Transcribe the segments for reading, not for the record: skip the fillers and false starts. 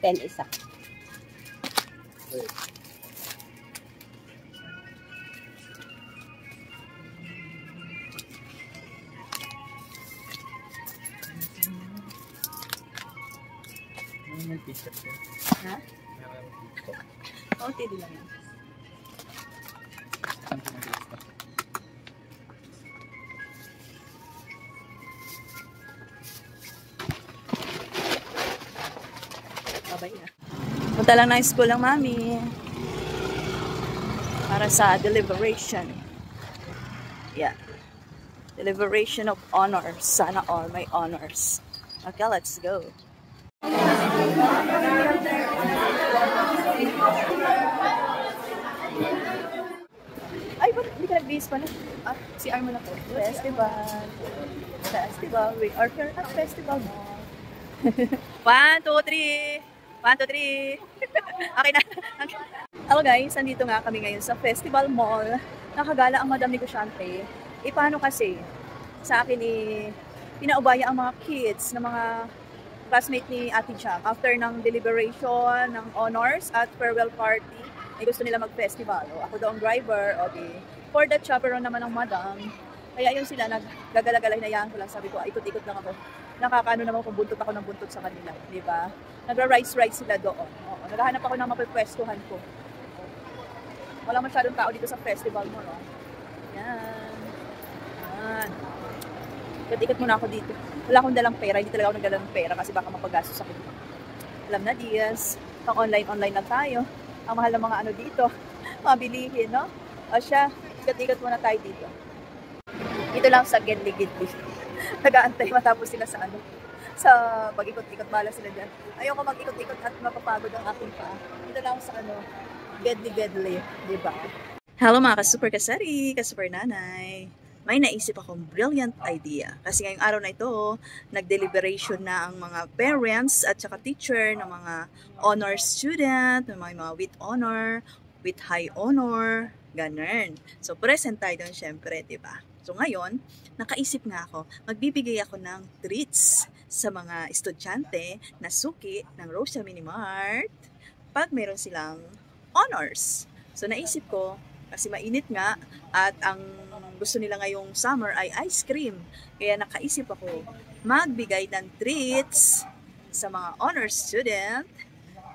10 isa. May t-shirt ko. Ha? Okay, di lang yan. Babay na. Punta lang ng school lang, mami. Para sa deliberation. Yeah. Deliberation of honors. Sana all may honors. Okay, let's go. Ay, ba't hindi ka nag-base pala? Ah, si Armo na po. Festival. Festival. We are here at Festival Mall. 1, 2, 3. 1, 2, 3. Okay na. Hello guys, nandito nga kami ngayon sa Festival Mall. Nakagala ang Madam Negosyante. Paano kasi sa akin pinaubaya ang mga kids na mga classmate ni Ate Jam after ng deliberation, ng honors at farewell party. Gusto nila mag-festival. Ako daw ang driver. Okay. For the chaperone naman ng Madam. Kaya yun sila, naggagala-gala, hinayaan ko lang. Sabi ko, ikot-ikot lang ako. Nakakaano naman kung buntot ako ng buntot sa kanila. Diba? Nagra-rice sila doon. Oo. Naghahanap ako ng mapipwestuhan ko. Wala masyadong tao dito sa festival mo, no? Yan. Yan. Ikot-ikot muna ako dito. Wala akong dalang pera. Hindi talaga ako nagdala ng pera kasi baka mapagastos ako dito. Alam na, Diaz. Pang online lang tayo. Ang mahal ng mga ano dito. Mabilihin, no? O siya, ikot-ikot muna tayo dito. Dito lang sa Gedli-Gedli. Nag-aantay matapos sila sa ano. Sa pag-ikot-ikot, bala sila dyan. Ayoko mag-ikot-ikot at mapapagod ang aking paa. Dito lang sa ano, Gedli-Gedli. Diba? Hello mga ka-super kasari, ka-super nanay. May naisip akong brilliant idea. Kasi ngayong araw na ito, nag-deliberation na ang mga parents at saka teacher ng mga honor student, ng mga with honor, with high honor, ganun. So, present tayo doon syempre, diba? So, ngayon, nakaisip nga ako, magbibigay ako ng treats sa mga estudyante na suki ng Rosa Mini Mart pag meron silang honors. So, naisip ko, kasi mainit nga at ang gusto nila ngayong summer ay ice cream. Kaya nakaisip ako magbigay ng treats sa mga honors student,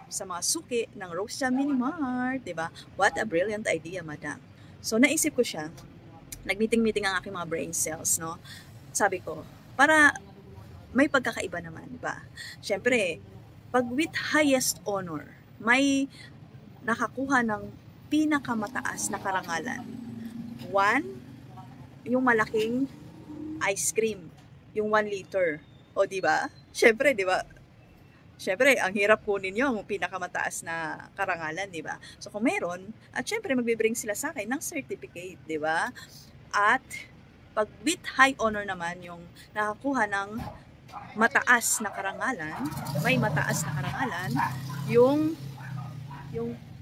sa mga suki ng Rosa Mini Mart, diba? What a brilliant idea, madam. So naisip ko siya, nag-meeting ang aking mga brain cells, no? Sabi ko, para may pagkakaiba naman, diba? Siyempre, pag with highest honor, may nakakuha ng pinakamataas na karangalan. 1, yung malaking ice cream, yung 1 liter. O di ba? Syempre, di ba? Syempre, ang hirap kunin yung pinakamataas na karangalan, di ba? So kung meron, at syempre magbe-bring sila sa akin ng certificate, di ba? At pag with high honor naman, yung nakakuha ng mataas na karangalan, may mataas na karangalan, yung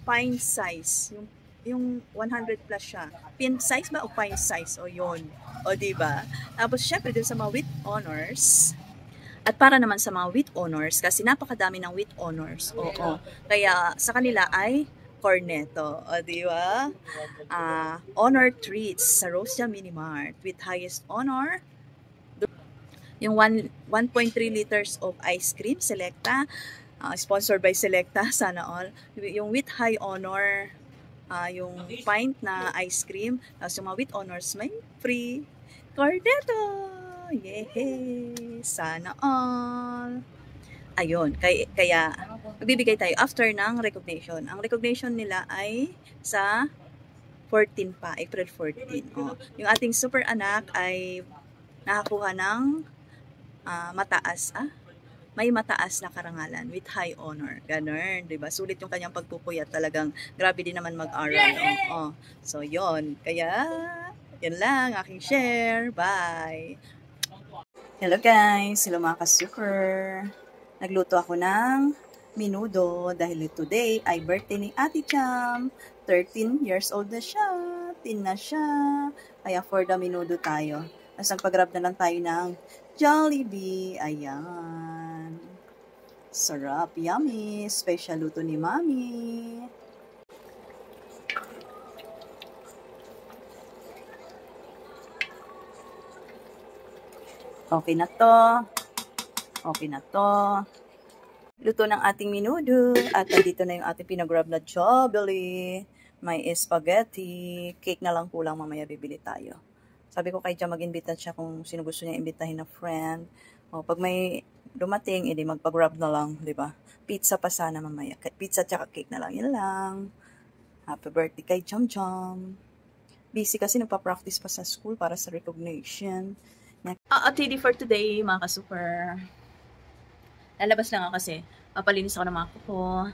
pint size, yung 100 plus siya. Pin size ba o pint size? O yun. O diba? Tapos syempre dun sa mga with honors, at para naman sa mga with honors, kasi napakadami ng with honors. Oo. Kaya sa kanila ay corneto. O diba? Honor treats sa Rosa Mini Mart with highest honor. Yung 1.3 liters of ice cream, Selecta. Sponsored by Selecta, sana all. Yung with high honor, yung pint na ice cream. Tapos yung mga with honors, may free cornetto. Yay! Sana all. Ayun, kaya magbibigay tayo after ng recognition. Ang recognition nila ay sa 14 pa, April 14. Oh, yung ating super anak ay nakakuha ng may mataas na karangalan with high honor. Ganun, 'di ba? Sulit yung kanyang pagpupuyat, talagang grabe din naman mag-aral. Oh. So, 'yon. Kaya, yan lang aking share. Bye. Hello guys, hello mga ka-super. Nagluto ako ng menudo dahil today ay birthday ni Ate Jam. 13 years old na siya. 10 na siya. Kaya for the menudo tayo. Tapos nagpag-grab na lang tayo ng Jollibee. Ayan. Sarap, yummy. Special luto ni Mami. Okay na to. Okay na to. Luto ng ating minudo. At dito na yung ating pinagrab na chobeli. May spaghetti. Cake na lang kulang, mamaya bibili tayo. Sabi ko kay Jam, mag-imbita siya kung sino gusto niya imbitahin na friend. O, pag may dumating, edi magpag-grab na lang, di ba? Pizza pa sana mamaya. Pizza tsaka cake na lang. Yan lang. Happy birthday kay Jam Jam. Busy kasi nagpa-practice pa sa school para sa recognition. TD for today, mga ka-super. Lalabas lang ako kasi papalinis ako ng mga kuko,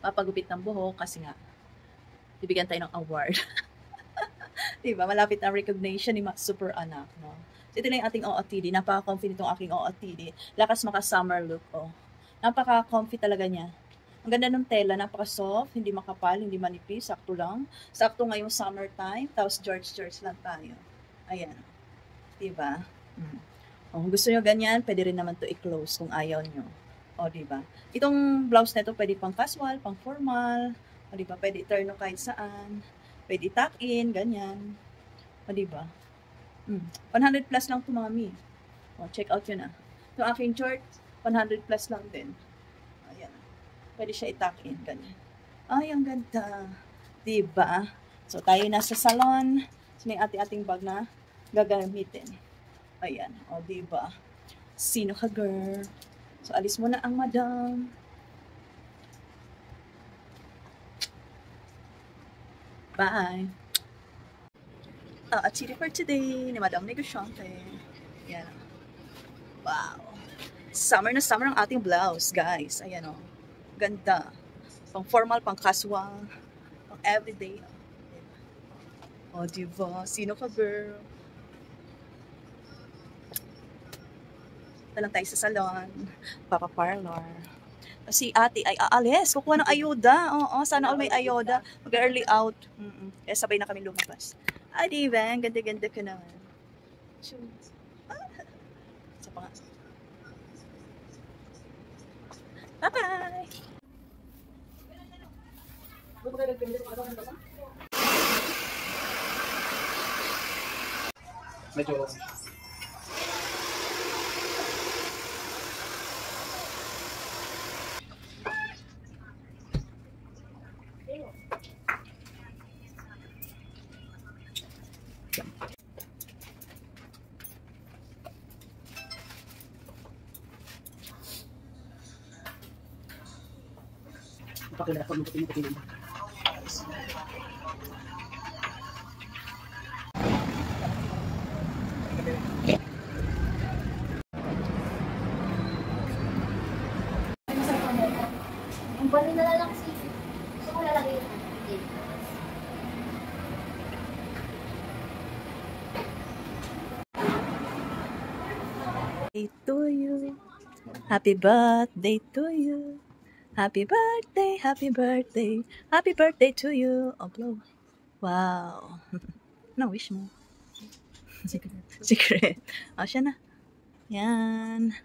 papagupit ng buhok kasi nga bibigyan tayo ng award. Diba? Malapit na recognition ni mga super anak, no? So, ito na yung ating OOTD. Napaka-comfy nitong aking OOTD. Lakas maka-summer look, oh. Napaka-comfy talaga niya. Ang ganda ng tela, napaka-soft, hindi makapal, hindi manipis, sakto lang. Sakto ngayong summertime, tapos George lang tayo. Ayan. Diba? Oh, gusto nyo ganyan, pwede rin naman to i-close kung ayaw nyo. O, diba? Itong blouse na ito, pwede pang casual, pang formal. O, diba? Pwede i-turn no kahit saan. Pwede tuck in, ganyan. O, diba? 100 plus lang to, Mami. O, check out yun, ah. Yung aking short, 100 plus lang din. Ayan. Pwede siya i-tuck in, ganyan. Ay, ang ganda. Diba? So, tayo nasa salon. So, may ating bag na gagamitin. Ayan. O, diba? Sino ka, girl? So, alis mo na ang madam. Bye! At city for today ni Madam Negosyante. Ayan. Wow! Summer na summer ang ating blouse, guys. Ayan o. Ganda. Pang formal, pang casual, pang everyday. O, diba? Sino ka, girl? Talang tayo sa salon. Papa parlor. Si ate ay aalis. Kukuha ng ayuda. Oo, sana all may ayuda. Mag-early out. Kaya sabay na kami lumabas. Ay, diba? Ganda-ganda ka naman. Isa pa nga. Bye-bye! Medyo pakilala ko ng puting. Ang bali na lang si gusto ko lalagay yung Birthday to you. Happy birthday to you. Happy birthday, happy birthday. Happy birthday to you. Oh, blow. Wow. No, wish mo. Secret. Secret. O, siya na. Yan.